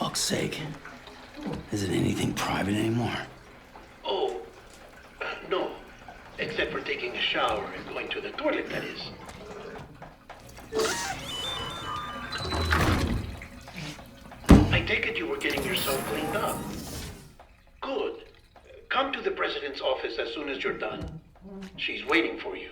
fuck's sake. Isn't anything private anymore? Oh, no. Except for taking a shower and going to the toilet, that is. I take it you were getting yourself cleaned up. Good. Come to the president's office as soon as you're done. She's waiting for you.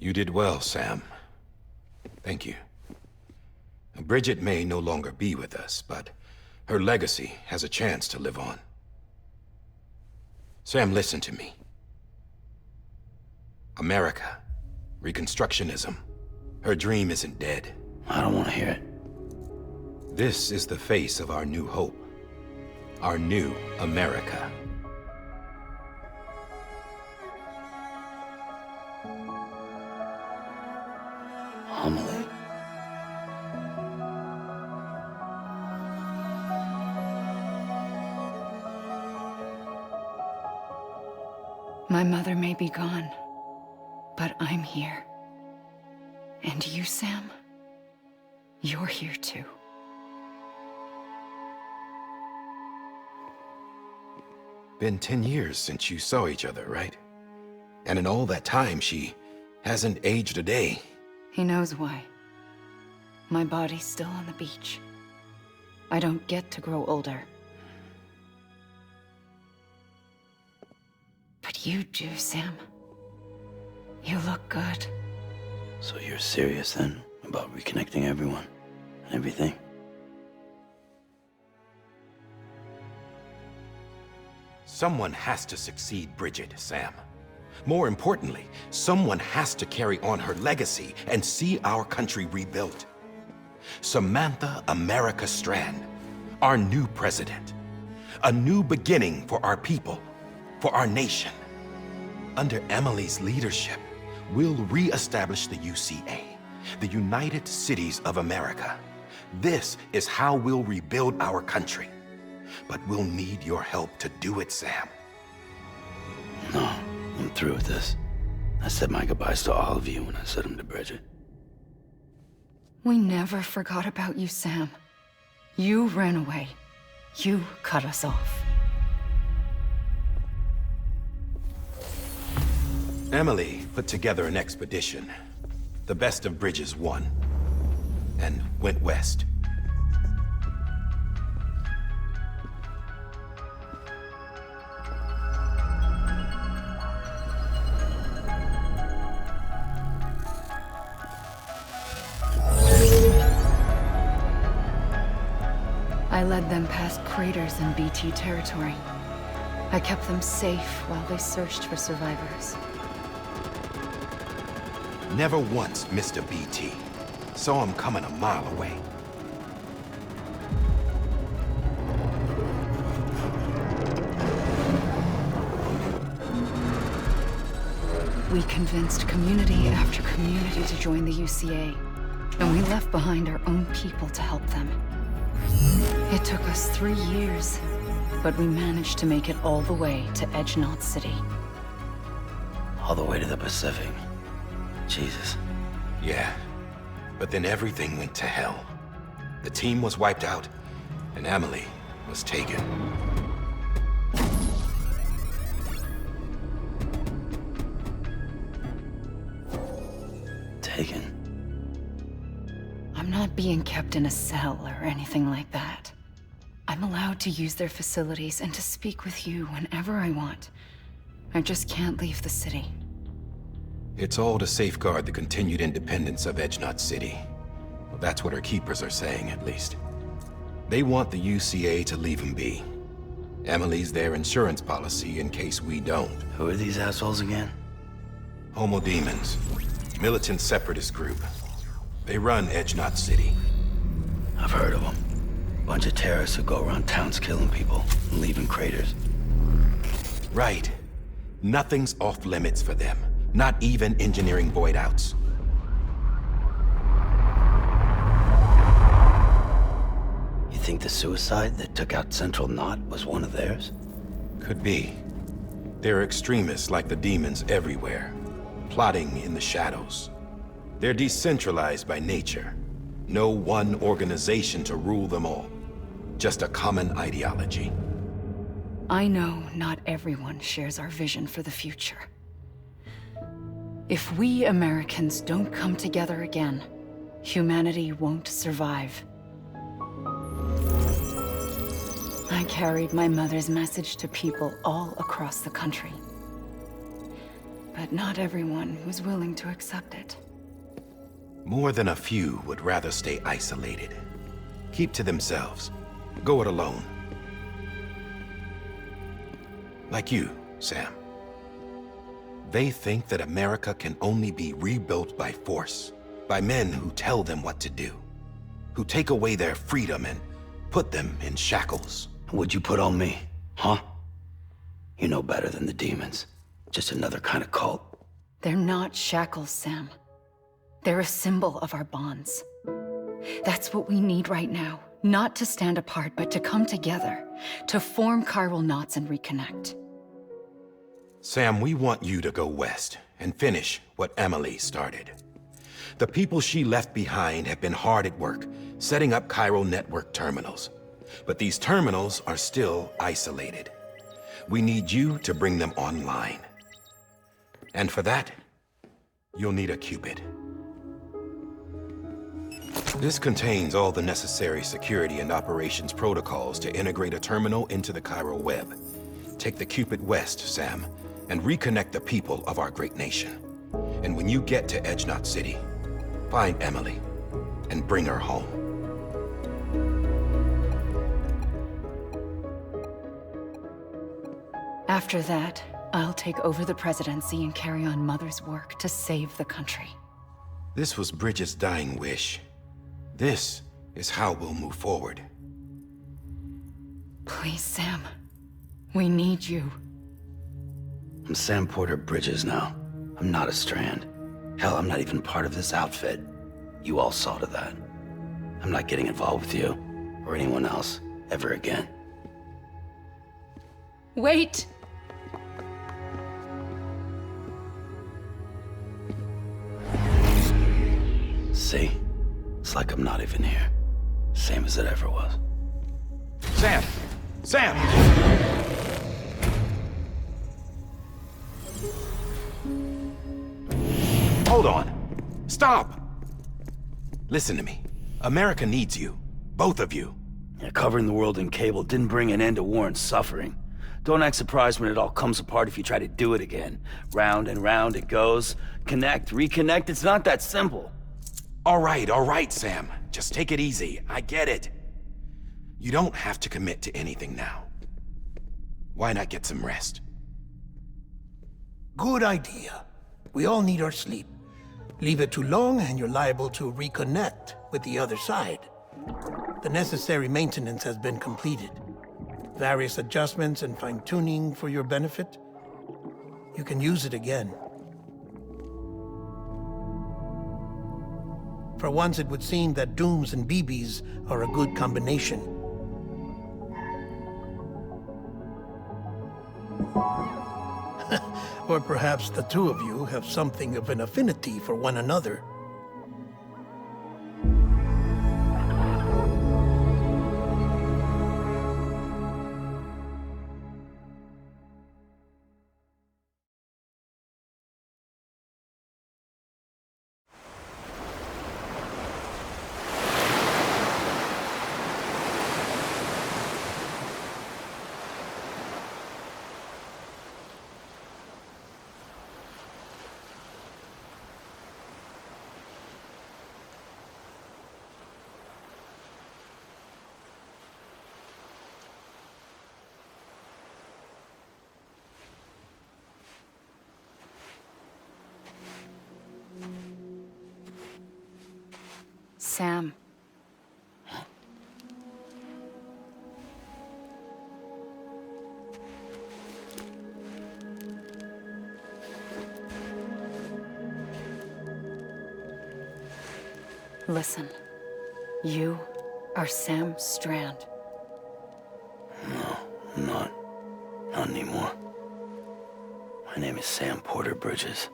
You did well, Sam. Thank you. Bridget may no longer be with us, but her legacy has a chance to live on. Sam, listen to me. America, Reconstructionism, her dream isn't dead. I don't want to hear it. This is the face of our new hope. Our new America. Amelie. My mother may be gone, but I'm here. And you, Sam, you're here too. Been 10 years since you saw each other, right? And in all that time, she hasn't aged a day. He knows why. My body's still on the beach. I don't get to grow older. But you do, Sam. You look good. So you're serious then about reconnecting everyone and everything? Someone has to succeed Bridget, Sam. More importantly, someone has to carry on her legacy and see our country rebuilt. Samantha America Strand, our new president. A new beginning for our people, for our nation. Under Amelie's leadership, we'll re-establish the UCA, the United Cities of America. This is how we'll rebuild our country. But we'll need your help to do it, Sam. No, I'm through with this. I said my goodbyes to all of you when I said them to Bridget. We never forgot about you, Sam. You ran away. You cut us off. Amelie put together an expedition. The best of Bridges won, and went west. I led them past craters in BT territory. I kept them safe while they searched for survivors. Never once missed a BT. Saw him coming a mile away. We convinced community after community to join the UCA, and we left behind our own people to help them. It took us 3 years, but we managed to make it all the way to Edge-Knot City. All the way to the Pacific. Jesus. Yeah, but then everything went to hell. The team was wiped out, and Amelie was taken. Taken? I'm not being kept in a cell or anything like that. I'm allowed to use their facilities and to speak with you whenever I want. I just can't leave the city. It's all to safeguard the continued independence of Edge-Knot City. Well, that's what our keepers are saying, at least. They want the UCA to leave him be. Amelie's their insurance policy in case we don't. Who are these assholes again? Homo Demons. Militant separatist group. They run Edge-Knot City. I've heard of them. Bunch of terrorists who go around towns killing people and leaving craters. Right. Nothing's off limits for them. Not even engineering void outs. think the suicide that took out Central Knot was one of theirs? Could be. There are extremists like the demons everywhere, plotting in the shadows. They're decentralized by nature. No one organization to rule them all. Just a common ideology. I know not everyone shares our vision for the future. If we Americans don't come together again, humanity won't survive. I carried my mother's message to people all across the country. But not everyone was willing to accept it. More than a few would rather stay isolated. Keep to themselves. Go it alone. Like you, Sam. They think that America can only be rebuilt by force, by men who tell them what to do, who take away their freedom and put them in shackles. What'd you put on me, huh? You know better than the demons. Just another kind of cult. They're not shackles, Sam. They're a symbol of our bonds. That's what we need right now. Not to stand apart, but to come together. To form chiral knots and reconnect. Sam, we want you to go west and finish what Amelie started. The people she left behind have been hard at work, setting up chiral network terminals. But these terminals are still isolated. We need you to bring them online. And for that, you'll need a Cupid. This contains all the necessary security and operations protocols to integrate a terminal into the chiral web. Take the Cupid west, Sam, and reconnect the people of our great nation. And when you get to Edge Knot City, find Amelie and bring her home. After that, I'll take over the presidency and carry on Mother's work to save the country. This was Bridget's dying wish. This is how we'll move forward. Please, Sam. We need you. I'm Sam Porter Bridges now. I'm not a Strand. Hell, I'm not even part of this outfit. You all saw to that. I'm not getting involved with you, or anyone else, ever again. Wait! See? It's like I'm not even here. Same as it ever was. Sam! Sam! Hold on. Stop! Listen to me. America needs you. Both of you. Yeah, covering the world in cable didn't bring an end to war and suffering. Don't act surprised when it all comes apart if you try to do it again. Round and round it goes. Connect, reconnect, it's not that simple. All right, Sam. Just take it easy. I get it. You don't have to commit to anything now. Why not get some rest? Good idea. We all need our sleep. Leave it too long and you're liable to reconnect with the other side. The necessary maintenance has been completed. Various adjustments and fine-tuning for your benefit. You can use it again. For once, it would seem that Dooms and BBs are a good combination. Or perhaps the two of you have something of an affinity for one another. Sam. Listen, you are Sam Strand. No, I'm not. Not anymore. My name is Sam Porter Bridges.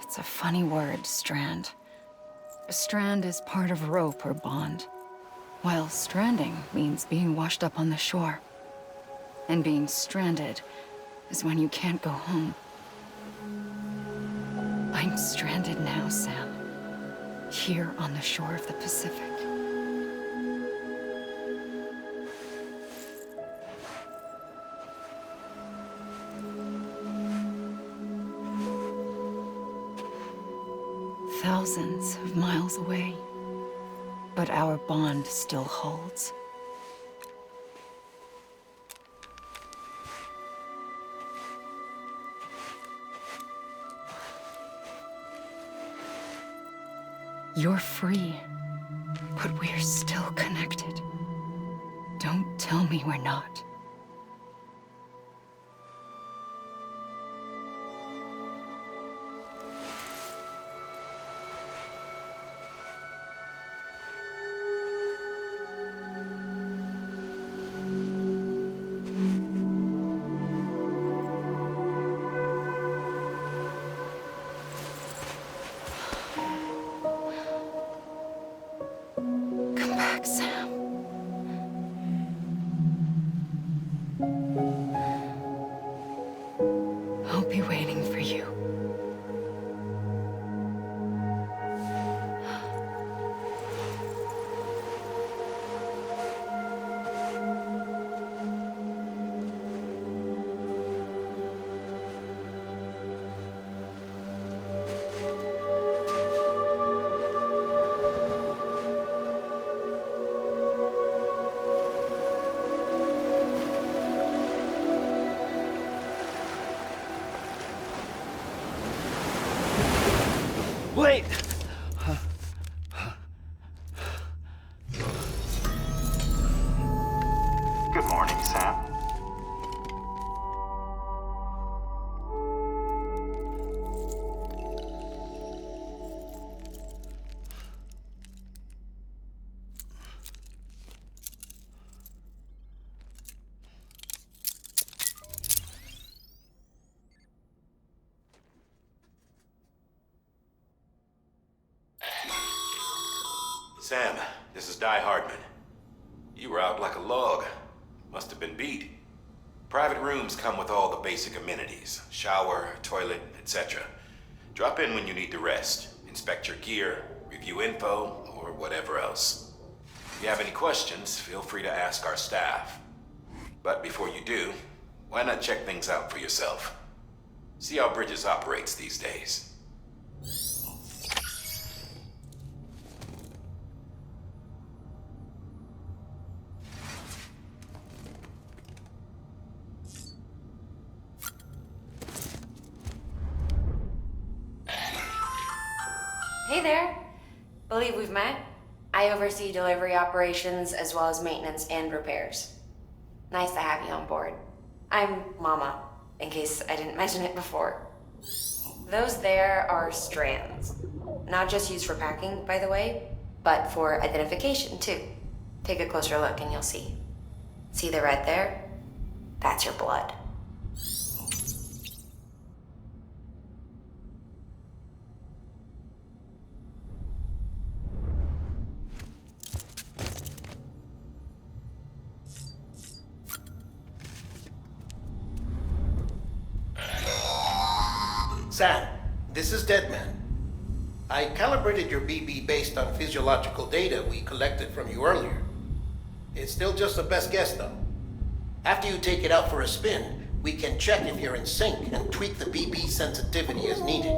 It's a funny word, Strand. A strand is part of rope or bond, while stranding means being washed up on the shore. And being stranded is when you can't go home. I'm stranded now, Sam. Here on the shore of the Pacific. Thousands of miles away, but our bond still holds. You're free, but we're still connected. Don't tell me we're not. Come back, Sam. I'll be waiting for you. Wait! Good morning, Sam. Sam, this is Di Hardman. You were out like a log. Must have been beat. Private rooms come with all the basic amenities. Shower, toilet, etc. Drop in when you need to rest. Inspect your gear, review info, or whatever else. If you have any questions, feel free to ask our staff. But before you do, why not check things out for yourself? See how Bridges operates these days. Hey there. Believe we've met. I oversee delivery operations as well as maintenance and repairs. Nice to have you on board. I'm Mama, in case I didn't mention it before. Those there are strands. Not just used for packing, by the way, but for identification too. Take a closer look and you'll see. See the red there? That's your blood. Sam, this is Deadman. I calibrated your BB based on physiological data we collected from you earlier. It's still just a best guess, though. After you take it out for a spin, we can check if you're in sync and tweak the BB sensitivity as needed.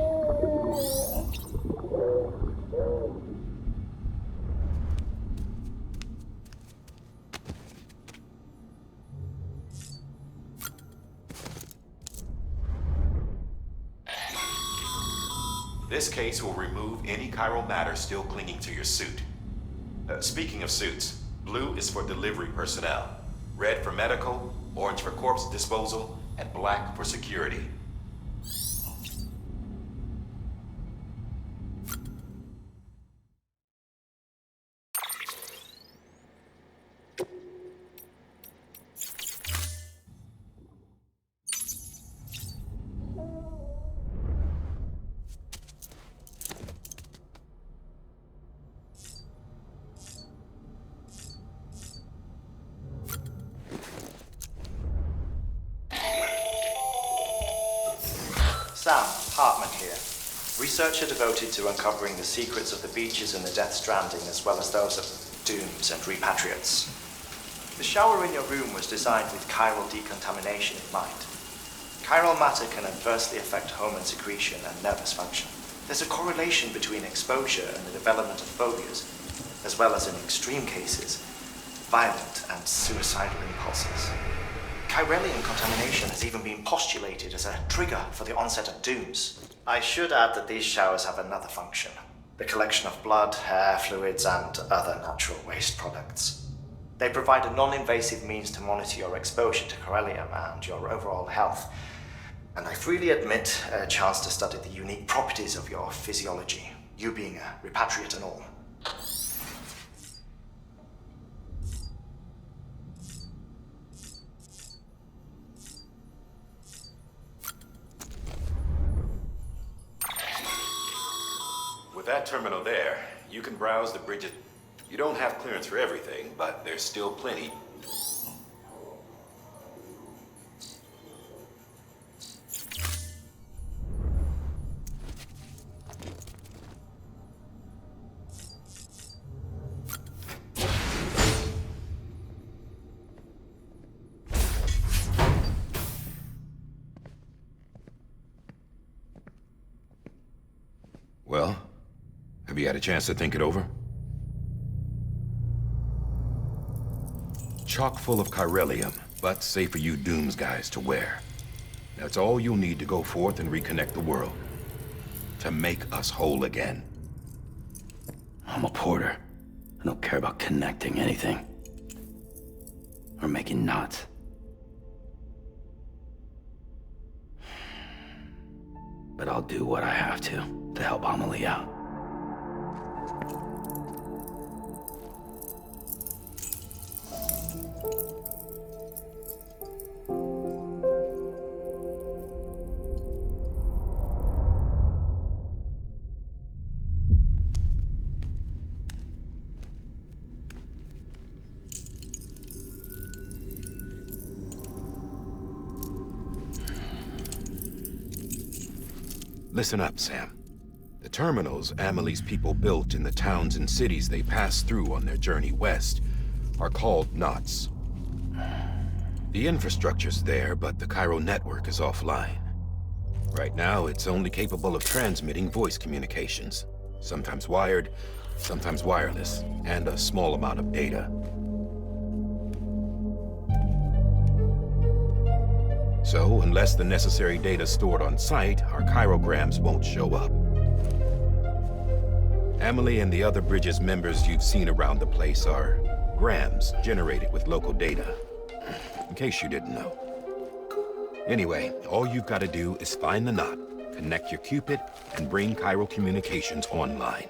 This case will remove any chiral matter still clinging to your suit. Speaking of suits, blue is for delivery personnel, red for medical, orange for corpse disposal, and black for security. Sam Hartman here, researcher devoted to uncovering the secrets of the beaches in the Death Stranding, as well as those of dooms and repatriates. The shower in your room was designed with chiral decontamination in mind. Chiral matter can adversely affect hormone secretion and nervous function. There's a correlation between exposure and the development of phobias, as well as in extreme cases, violent and suicidal impulses. Chiralium contamination has even been postulated as a trigger for the onset of dooms. I should add that these showers have another function: the collection of blood, hair, fluids, and other natural waste products. They provide a non-invasive means to monitor your exposure to chiralium and your overall health, and I freely admit a chance to study the unique properties of your physiology, you being a repatriate and all. With that terminal there, you can browse the bridges. You don't have clearance for everything, but there's still plenty. Well, have you had a chance to think it over? Chock full of chiralium, but safe for you Dooms guys to wear. That's all you'll need to go forth and reconnect the world. To make us whole again. I'm a porter. I don't care about connecting anything. Or making knots. But I'll do what I have to help Amelie out. Listen up, Sam. The terminals Amelie's people built in the towns and cities they passed through on their journey west are called knots. The infrastructure's there, but the chiral network is offline. Right now, it's only capable of transmitting voice communications, sometimes wired, sometimes wireless, and a small amount of data. So, unless the necessary data's stored on site, our chirograms won't show up. Amelie and the other Bridges members you've seen around the place are grams generated with local data. In case you didn't know. Anyway, all you've got to do is find the knot, connect your Cupid, and bring chiral communications online.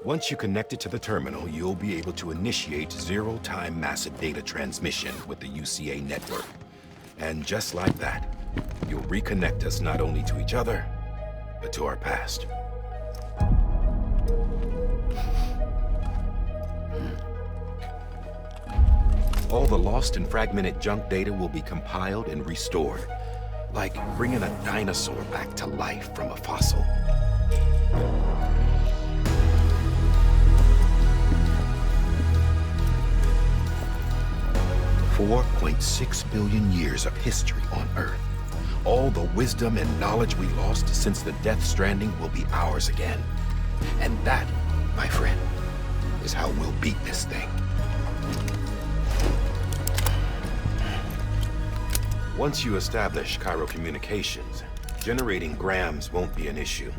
Once you connect it to the terminal, you'll be able to initiate zero-time massive data transmission with the UCA network. And just like that, you'll reconnect us not only to each other, but to our past. All the lost and fragmented junk data will be compiled and restored, like bringing a dinosaur back to life from a fossil. $4.6 billion years of history on Earth. All the wisdom and knowledge we lost since the Death Stranding will be ours again. And that, my friend, is how we'll beat this thing. Once you establish chiral communications, generating grams won't be an issue.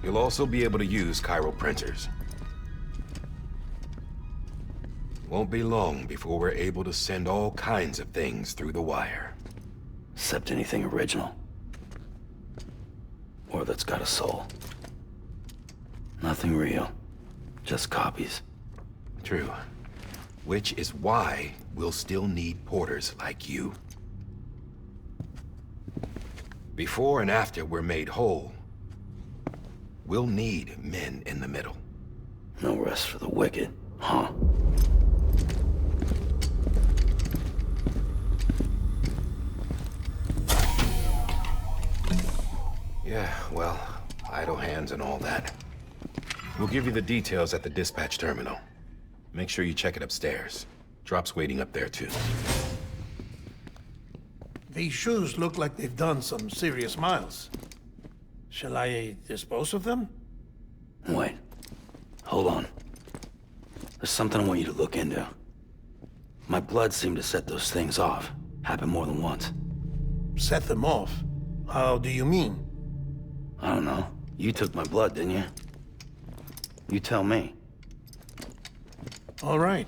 You'll also be able to use chiral printers. Won't be long before we're able to send all kinds of things through the wire. Except anything original. Or that's got a soul. Nothing real. Just copies. True. Which is why we'll still need porters like you. Before and after we're made whole, we'll need men in the middle. No rest for the wicked, huh? Yeah, well, idle hands and all that. We'll give you the details at the dispatch terminal. Make sure you check it upstairs. Drop's waiting up there, too. These shoes look like they've done some serious miles. Shall I dispose of them? Wait. Hold on. There's something I want you to look into. My blood seemed to set those things off. Happened more than once. Set them off? How do you mean? I don't know. You took my blood, didn't you? You tell me. All right.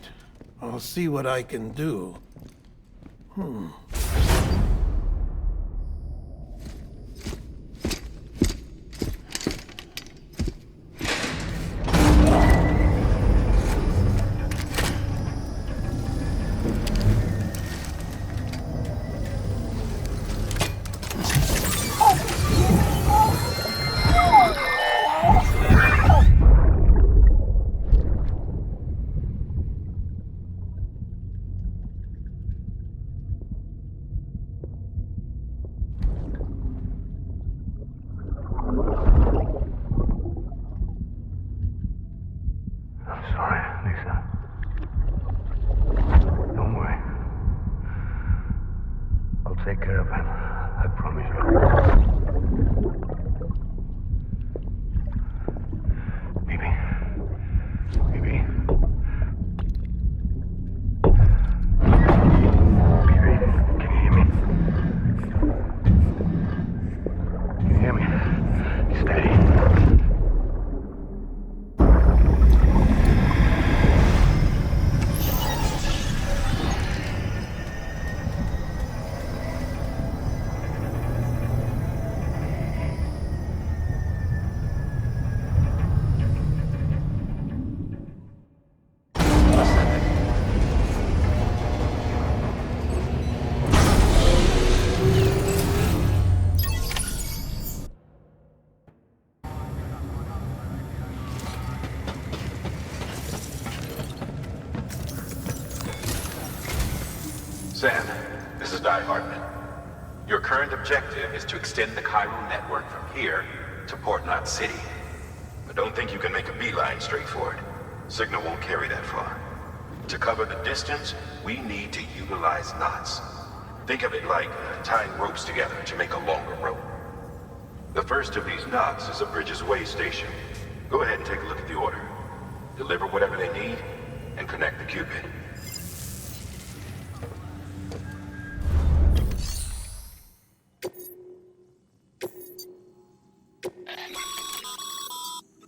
I'll see what I can do. Take care of him. I promise you. Baby. Baby. Baby, can you hear me? Can you hear me? Steady. Sam, this is Di Hartman. Your current objective is to extend the chiral network from here to Port Knot City. But don't think you can make a beeline straight for it. Signal won't carry that far. To cover the distance, we need to utilize knots. Think of it like tying ropes together to make a longer rope. The first of these knots is a Bridges Way station. Go ahead and take a look at the order. Deliver whatever they need, and connect the Cupid.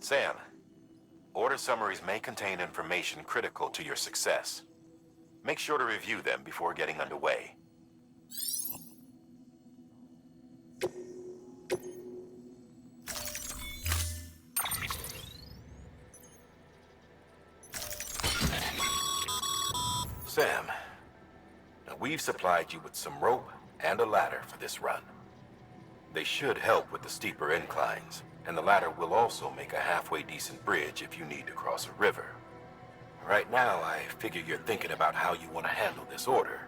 Sam, order summaries may contain information critical to your success. Make sure to review them before getting underway. Sam, now we've supplied you with some rope and a ladder for this run. They should help with the steeper inclines. And the ladder will also make a halfway decent bridge if you need to cross a river. Right now, I figure you're thinking about how you want to handle this order.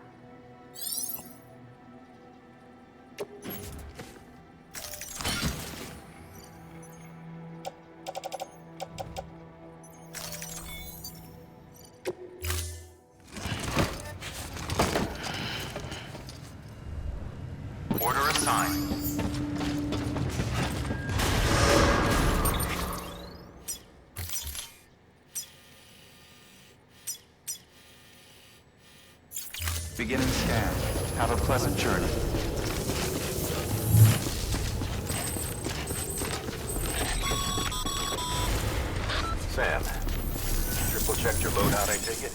Order assigned. Beginning scan. Have a pleasant journey. Sam, triple checked your loadout, I take it?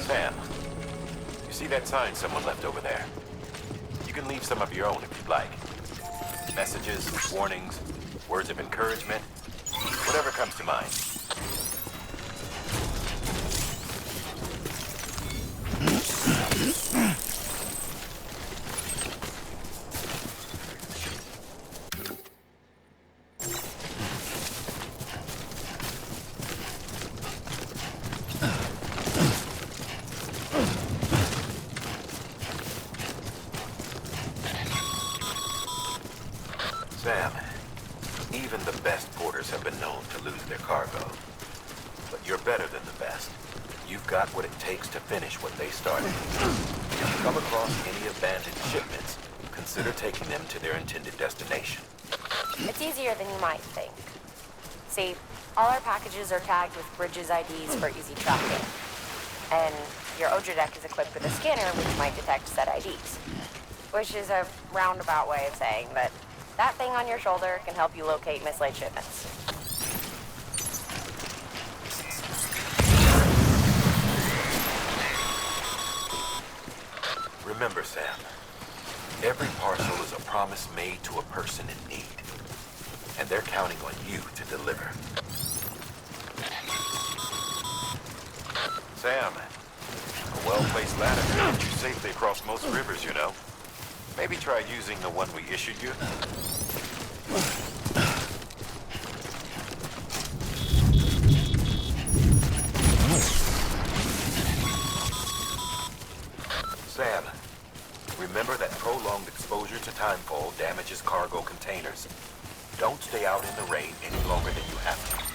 Sam, you see that sign someone left over there? You can leave some of your own if you'd like. Messages, warnings, words of encouragement, whatever comes to mind. Sam, even the best porters have been known to lose their cargo. But you're better than the best. You've got what it takes to finish what they started. If you come across any abandoned shipments, consider taking them to their intended destination. It's easier than you might think. See, all our packages are tagged with Bridges IDs for easy tracking. And your Odra deck is equipped with a scanner which might detect said IDs. Which is a roundabout way of saying that that thing on your shoulder can help you locate mislaid shipments. Remember, Sam, every parcel is a promise made to a person in need. And they're counting on you to deliver. Sam, a well-placed ladder can get you safely across most rivers, you know. Maybe try using the one we issued you. Sam, remember that prolonged exposure to timefall damages cargo containers. Don't stay out in the rain any longer than you have to.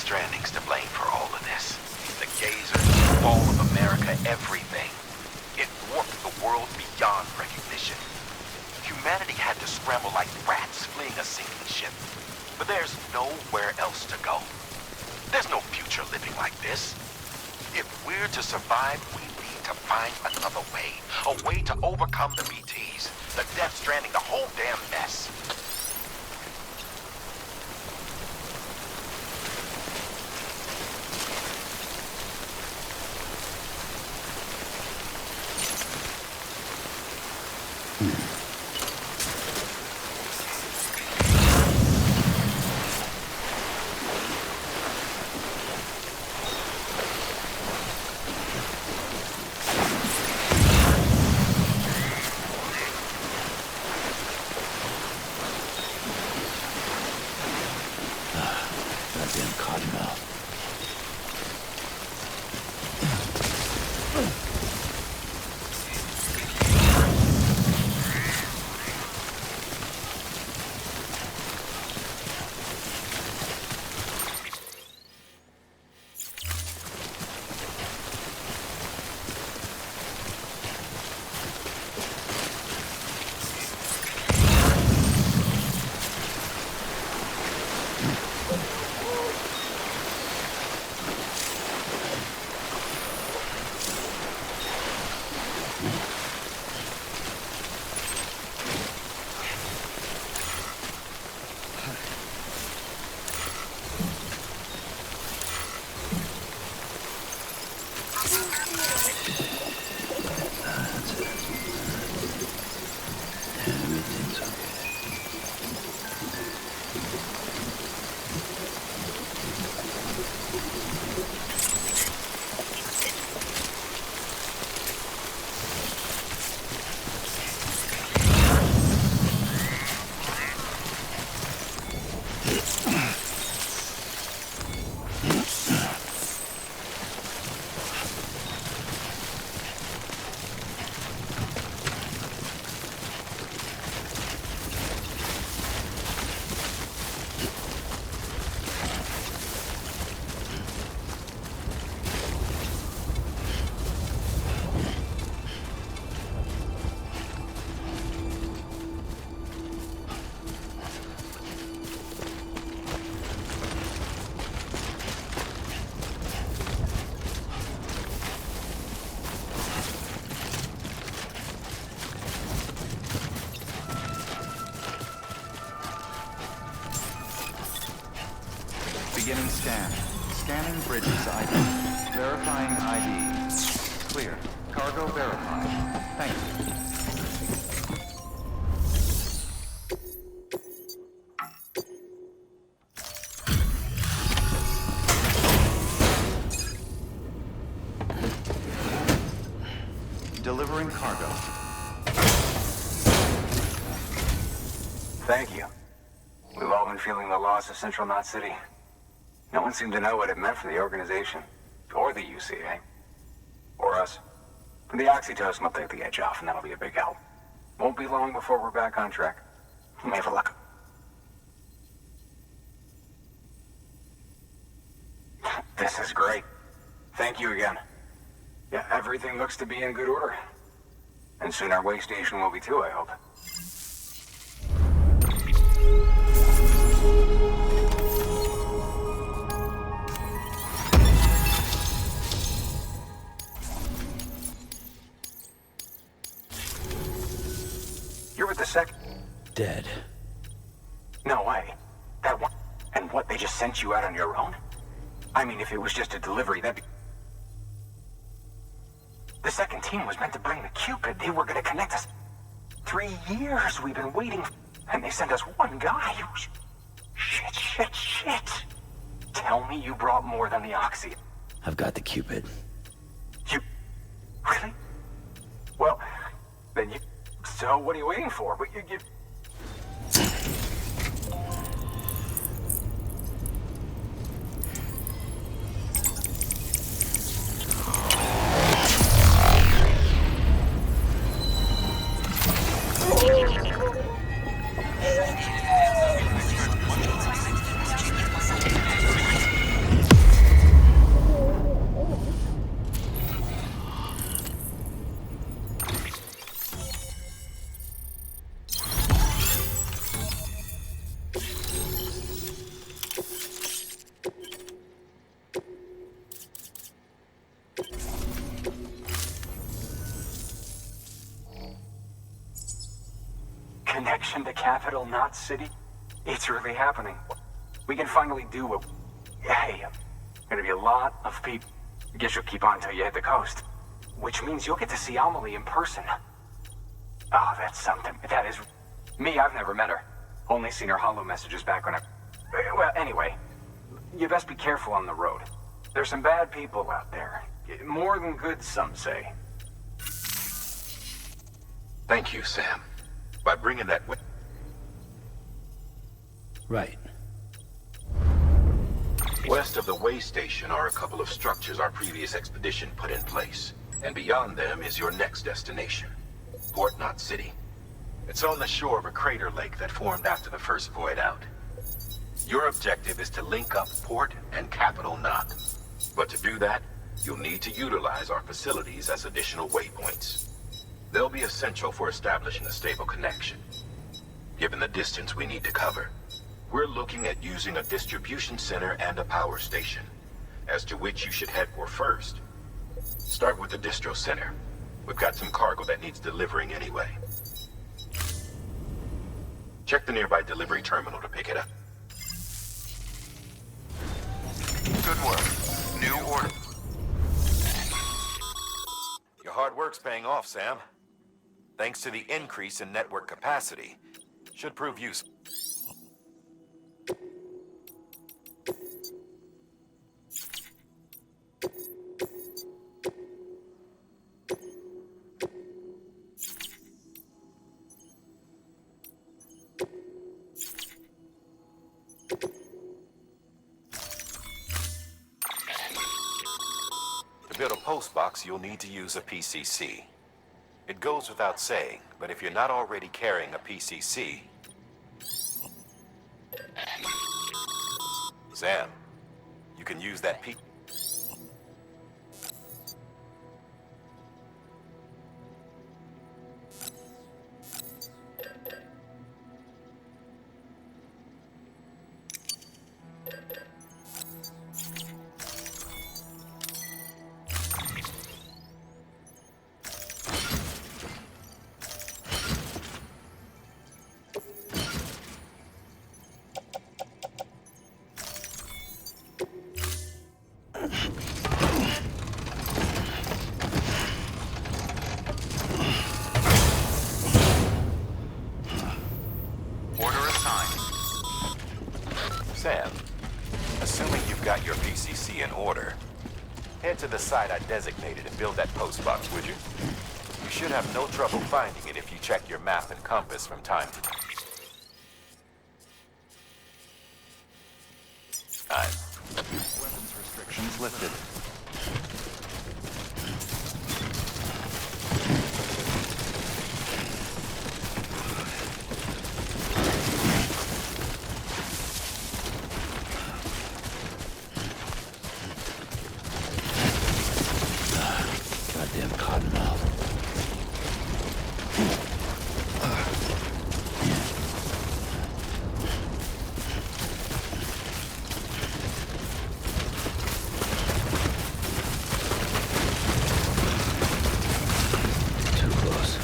Stranding's to blame for all of this. The gazers, the fall of America, everything. It warped the world beyond recognition. Humanity had to scramble like rats fleeing a sinking ship. But there's nowhere else to go. There's no future living like this. If we're to survive, we need to find another way. A way to overcome the BTs, the Death Stranding, the whole damn mess. Beginning scan. Scanning bridges ID. Verifying ID. Clear. Cargo verified. Thank you. Delivering cargo. Thank you. We've all been feeling the loss of Central Knot City. No one seemed to know what it meant for the organization, or the UCA, or us. The oxytocin will take the edge off, and that'll be a big help. Won't be long before we're back on track. You may have a luck. This is great. Thank you again. Yeah, everything looks to be in good order. And soon our way station will be too, I hope. You're with the sec... Dead. No way. That one... And what, they just sent you out on your own? I mean, if it was just a delivery, that'd be... The second team was meant to bring the Cupid. They were gonna connect us. 3 years we've been waiting, and they sent us one guy. Shit. Tell me you brought more than the Oxy. I've got the Cupid. You... Really? Well, then you... So what are you waiting for? But you... Connection to Capital Knot City? It's really happening. We can finally do what... Hey, gonna be a lot of people. Guess you'll keep on till you hit the coast. Which means you'll get to see Amelie in person. Oh, that's something. That is... Me, I've never met her. Only seen her holo messages back when I... Well, anyway. You best be careful on the road. There's some bad people out there. More than good, some say. Thank you, Sam. By bringing that way. Right. West of the way station are a couple of structures our previous expedition put in place. And beyond them is your next destination, Port Knot City. It's on the shore of a crater lake that formed after the first void out. Your objective is to link up Port and Capital Knot. But to do that, you'll need to utilize our facilities as additional waypoints. They'll be essential for establishing a stable connection. Given the distance we need to cover, we're looking at using a distribution center and a power station, as to which you should head for first. Start with the distro center. We've got some cargo that needs delivering anyway. Check the nearby delivery terminal to pick it up. Good work. New order. Your hard work's paying off, Sam. Thanks to the increase in network capacity, should prove useful. To build a post box, you'll need to use a PCC. It goes without saying, but if you're not already carrying a PCC... Sam, you can use that P... to the site I designated and build that post box, would you? You should have no trouble finding it if you check your map and compass from time to time. Weapons restrictions lifted. Goddamn cottonmouth. Too close.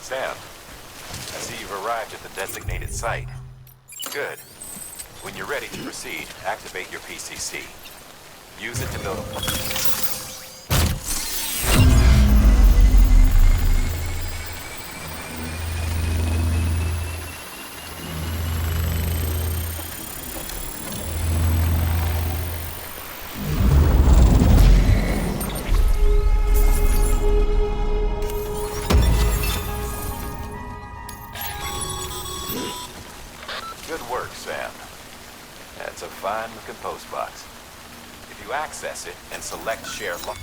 Sam, I see you've arrived at the designated site. Good. When you're ready to proceed, activate your PCC. Use it to build a... Good work, Sam. That's a fine-looking post box. If you access it and select Share Lock...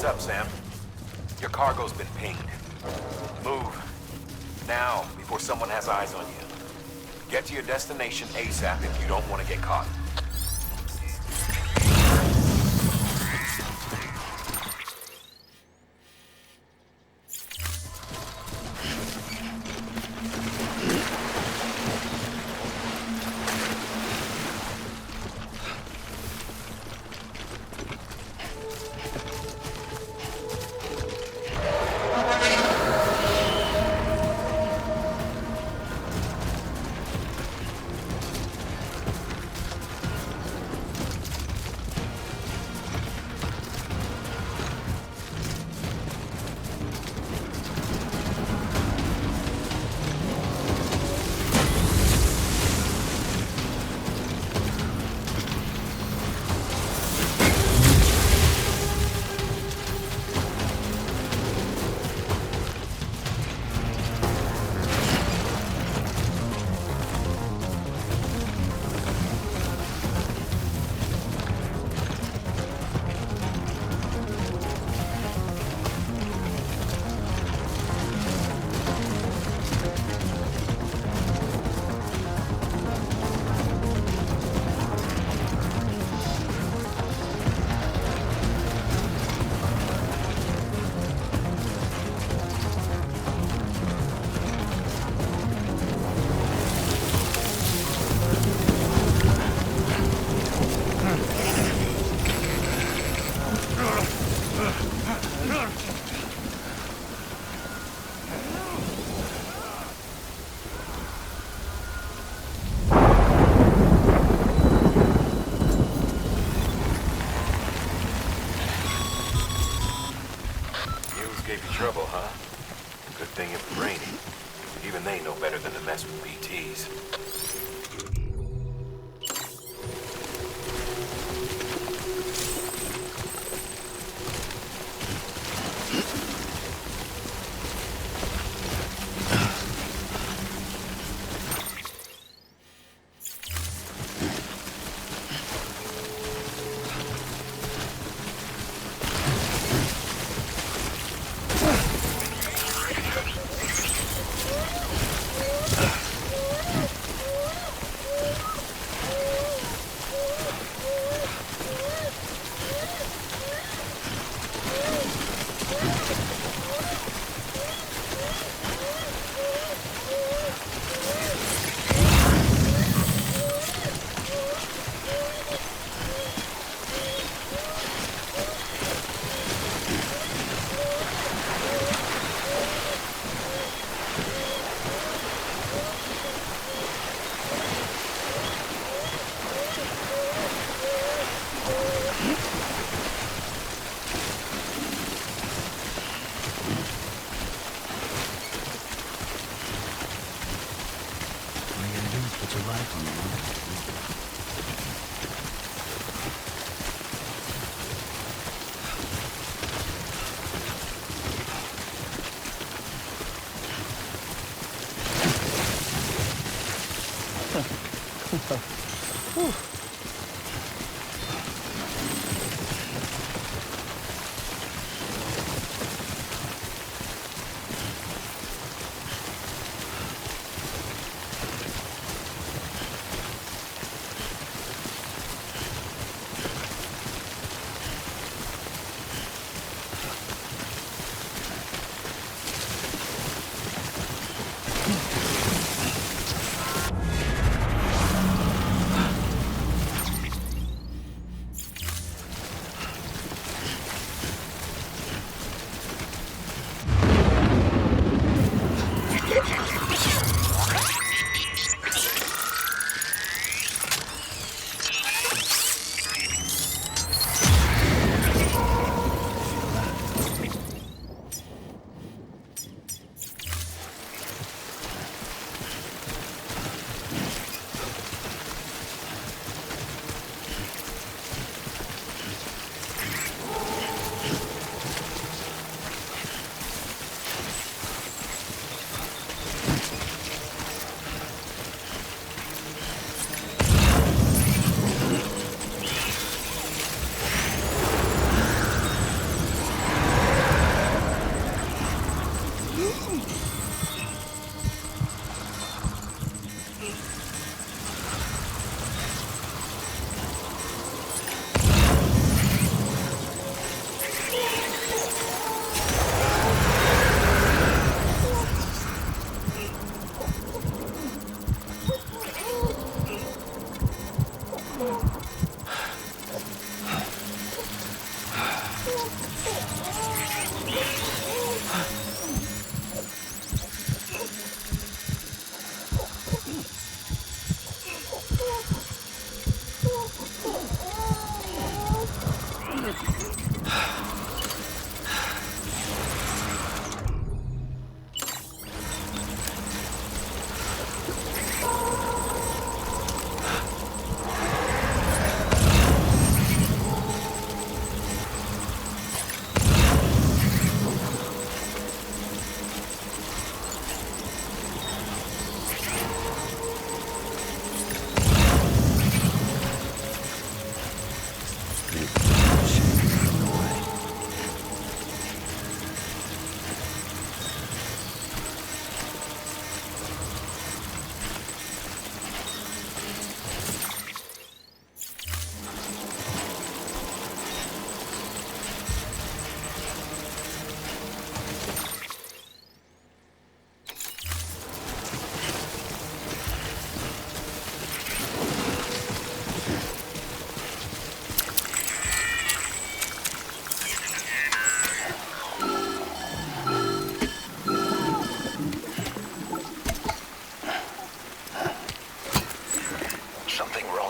Heads up, Sam. Your cargo's been pinged. Move. Now, before someone has eyes on you. Get to your destination ASAP if you don't want to get caught. Gave you trouble, huh? Good thing it was raining. Even they know better than to mess with BTs.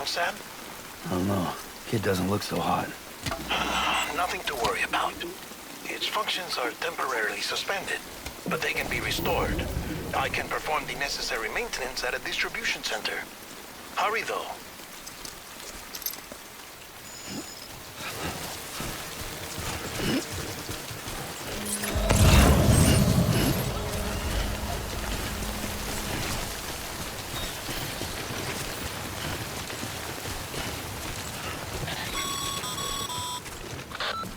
Sam? I don't know. Kid doesn't look so hot. Nothing to worry about. Its functions are temporarily suspended, but they can be restored. I can perform the necessary maintenance at a distribution center. Hurry, though.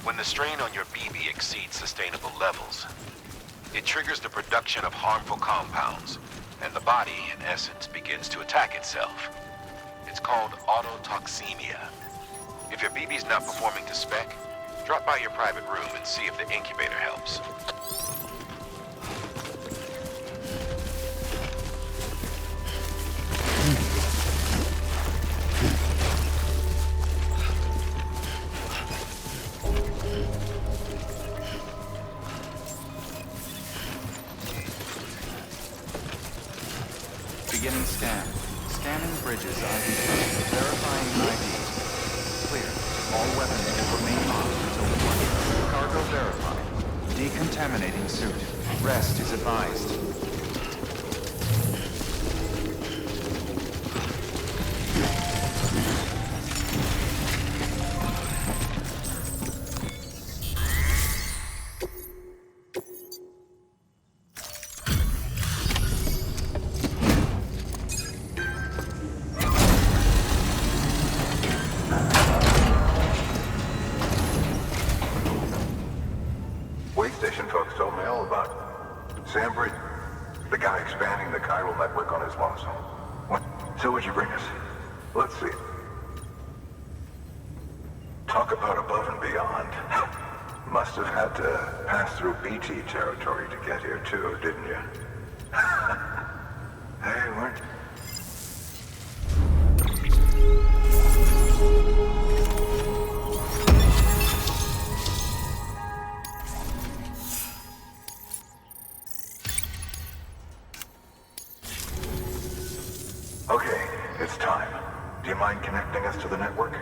When the strain on your BB exceeds sustainable levels, it triggers the production of harmful compounds, and the body, in essence, begins to attack itself. It's called autotoxemia. If your BB's not performing to spec, drop by your private room and see if the incubator helps. Beginning scan. Scanning bridges ID. Verifying ID. Clear. All weapons will remain on until deployment. Cargo verified. Decontaminating suit. Rest is advised. So what'd you bring us? Let's see. Talk about above and beyond. Must have had to pass through BT territory to get here too, didn't you? Hey, weren't... Okay, it's time. Do you mind connecting us to the network?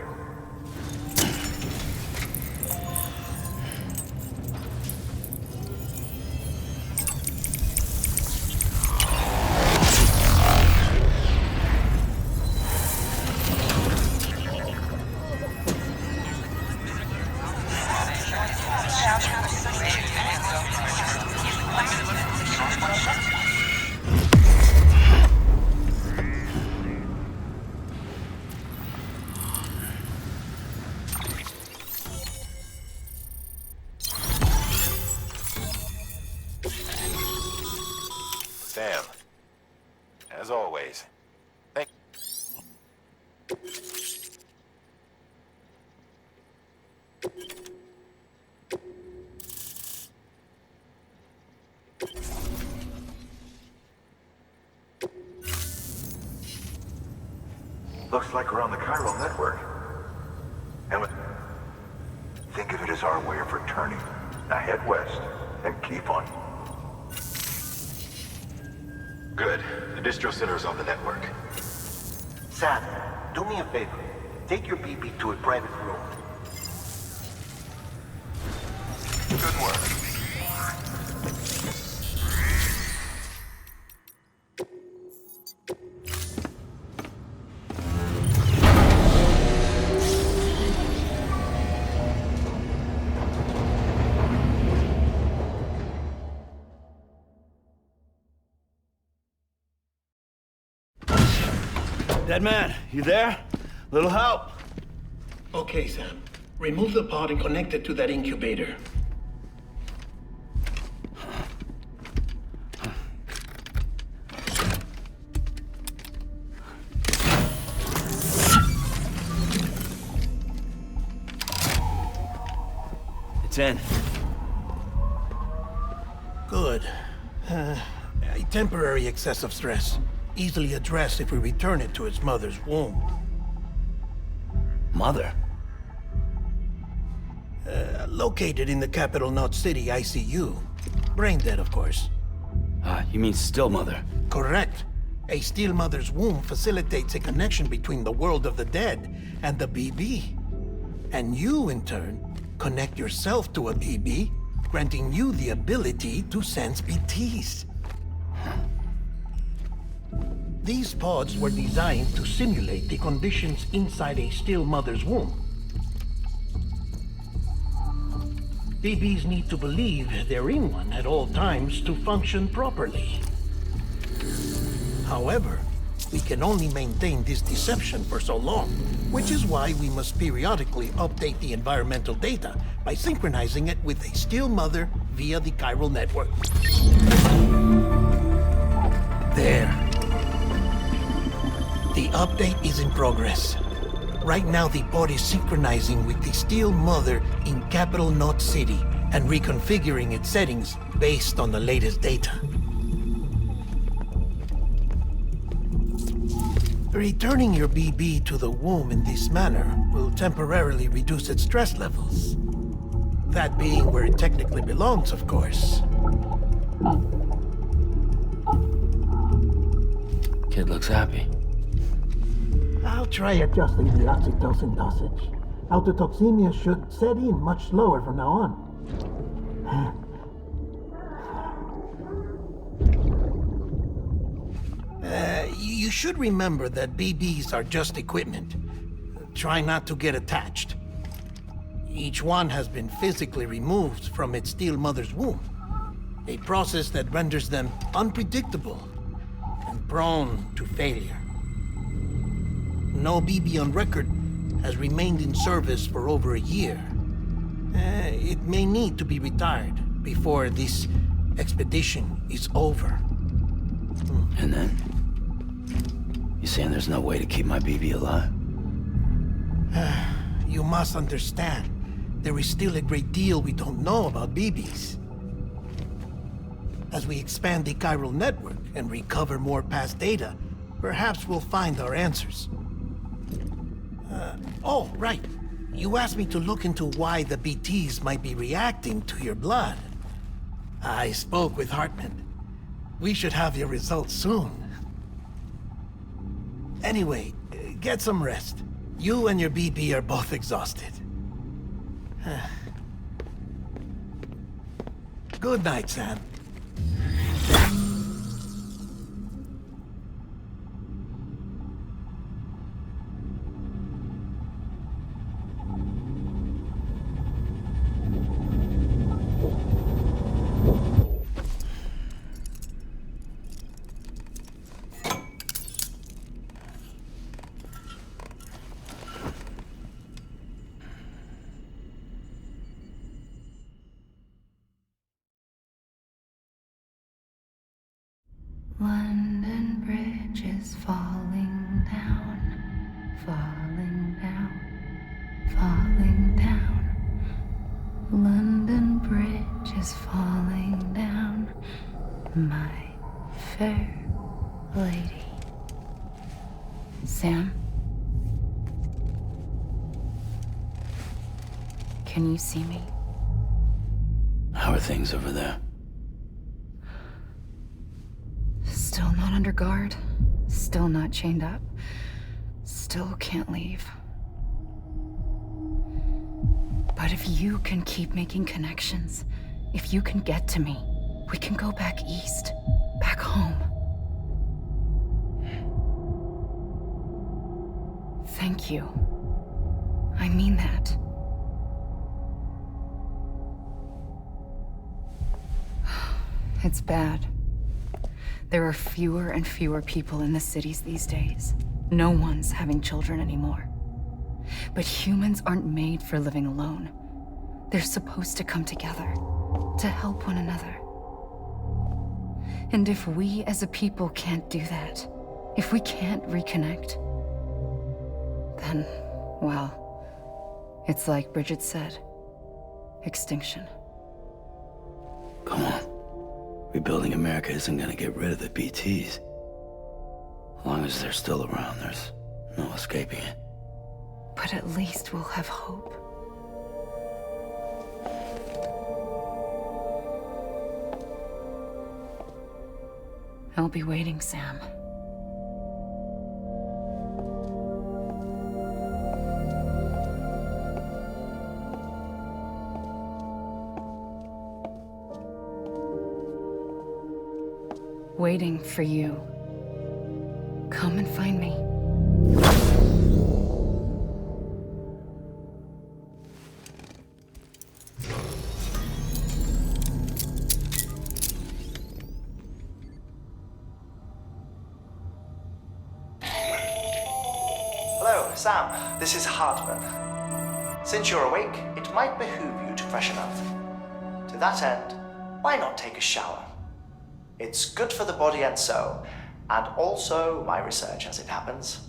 Sam, as always, thank... Looks like we're on the chiral network. And with... Think Think of it as our way of returning. Now head west and keep on. Good. The distro center is on the network. Sam, do me a favor. Take your BB to a private room. Good work. Dead man, you there? Little help? Okay, Sam. Remove the pod and connect it to that incubator. It's in. Good. A temporary excess of stress. Easily addressed if we return it to its mother's womb. Mother? Located in the capital Knot City ICU. Brain dead, of course. You mean still mother? Correct. A steel mother's womb facilitates a connection between the world of the dead and the BB. And you, in turn, connect yourself to a BB, granting you the ability to sense BTs. These pods were designed to simulate the conditions inside a still mother's womb. BBs need to believe they're in one at all times to function properly. However, we can only maintain this deception for so long, which is why we must periodically update the environmental data by synchronizing it with a still mother via the chiral network. There. The update is in progress. Right now, the pod is synchronizing with the Steel Mother in Capital Knot City and reconfiguring its settings based on the latest data. Returning your BB to the womb in this manner will temporarily reduce its stress levels. That being where it technically belongs, of course. Kid looks happy. I'll try adjusting the oxytocin dosage. Autotoxemia should set in much slower from now on. You should remember that BBs are just equipment. Try not to get attached. Each one has been physically removed from its steel mother's womb. A process that renders them unpredictable and prone to failure. No BB on record has remained in service for over a year. It may need to be retired before this expedition is over. And then? You saying there's no way to keep my BB alive? You must understand, there is still a great deal we don't know about BBs. As we expand the chiral network and recover more past data, perhaps we'll find our answers. Oh, right. You asked me to look into why the BTs might be reacting to your blood. I spoke with Hartman. We should have your results soon. Anyway, get some rest. You and your BB are both exhausted. Good night, Sam. London Bridge is falling down, falling down, falling down. London Bridge is falling down, my fair lady. Sam? Can you see me? How are things over there? Still not under guard. Still not chained up. Still can't leave. But if you can keep making connections, if you can get to me, we can go back east. Back home. Thank you. I mean that. It's bad. There are fewer and fewer people in the cities these days. No one's having children anymore. But humans aren't made for living alone. They're supposed to come together, to help one another. And if we as a people can't do that, if we can't reconnect, then, well, it's like Bridget said, extinction. Come on. Rebuilding America isn't gonna get rid of the BTs. As long as they're still around, there's no escaping it. But at least we'll have hope. I'll be waiting, Sam. Waiting for you. Come and find me. Hello, Sam. This is Hartman. Since you're awake, it might behoove you to freshen up. To that end, why not take a shower? It's good for the body and soul, and also my research as it happens.